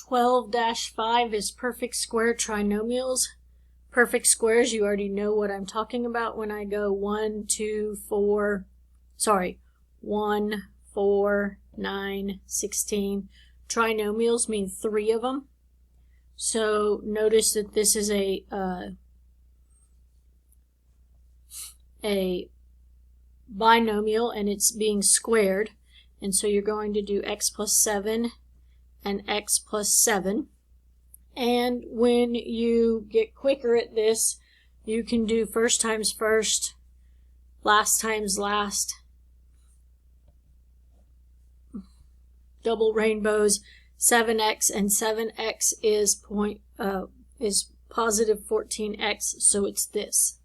12-5 is perfect square trinomials. Perfect squares, you already know what I'm talking about when I go 1, 4, 9, 16. Trinomials mean 3 of them. So notice that this is a binomial and it's being squared. And so you're going to do x plus 7 and x plus 7. And when you get quicker at this, you can do first times first, last times last, double rainbows, 7x, and 7x is positive 14x, so it's this.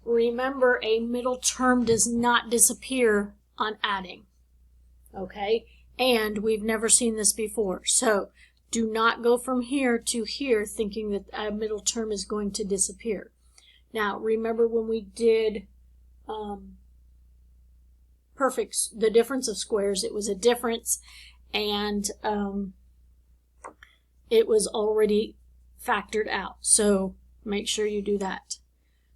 Remember, a middle term does not disappear on adding. Okay? And we've never seen this before. So do not go from here to here thinking that a middle term is going to disappear. Now, remember when we did the difference of squares, it was a difference, and it was already factored out. So make sure you do that.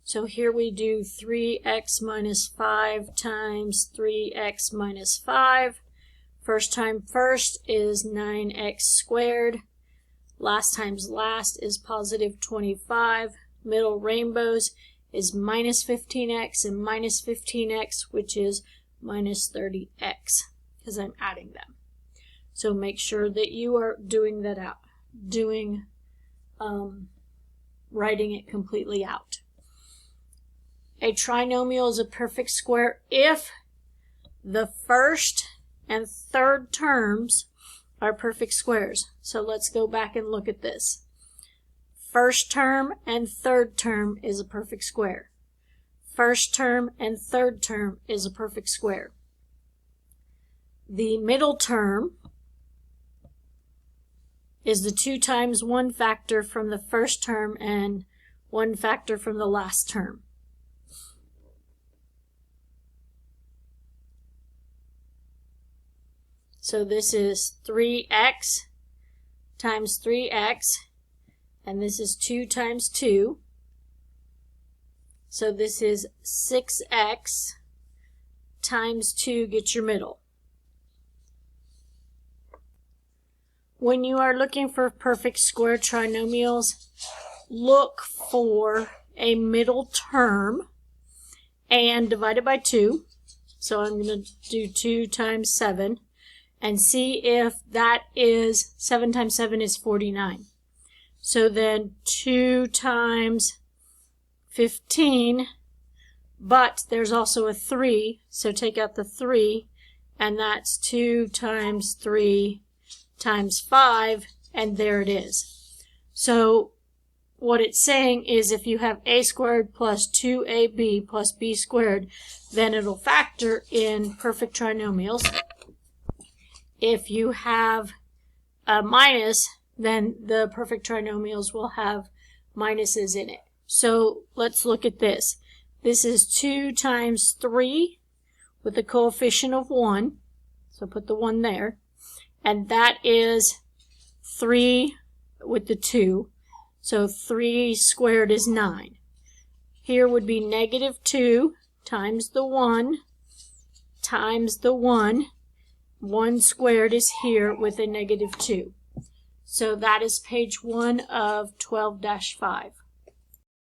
So here we do 3x minus 5 times 3x minus 5. First time first is 9x squared. Last times last is positive 25. Middle rainbows is minus 15x and minus 15x, which is minus 30x, because I'm adding them. So make sure that you are doing that out, writing it completely out. A trinomial is a perfect square if the first and third terms are perfect squares. So let's go back and look at this. First term and third term is a perfect square. First term and third term is a perfect square. The middle term is the 2 times 1 factor from the first term and 1 factor from the last term. So this is 3x times 3x, and this is 2 times 2. So this is 6x times 2, get your middle. When you are looking for perfect square trinomials, look for a middle term and divide it by 2. So I'm going to do 2 times 7. And see if that is, 7 times 7 is 49. So then 2 times 15, but there's also a 3, so take out the 3, and that's 2 times 3 times 5, and there it is. So what it's saying is if you have a squared plus 2ab plus b squared, then it'll factor in perfect trinomials. If you have a minus, then the perfect trinomials will have minuses in it. So let's look at this. This is 2 times 3 with a coefficient of 1. So put the 1 there. And that is 3 with the 2. So 3 squared is 9. Here would be negative 2 times the 1 times the 1. 1 squared is here with a negative 2. So that is page 1 of 12-5.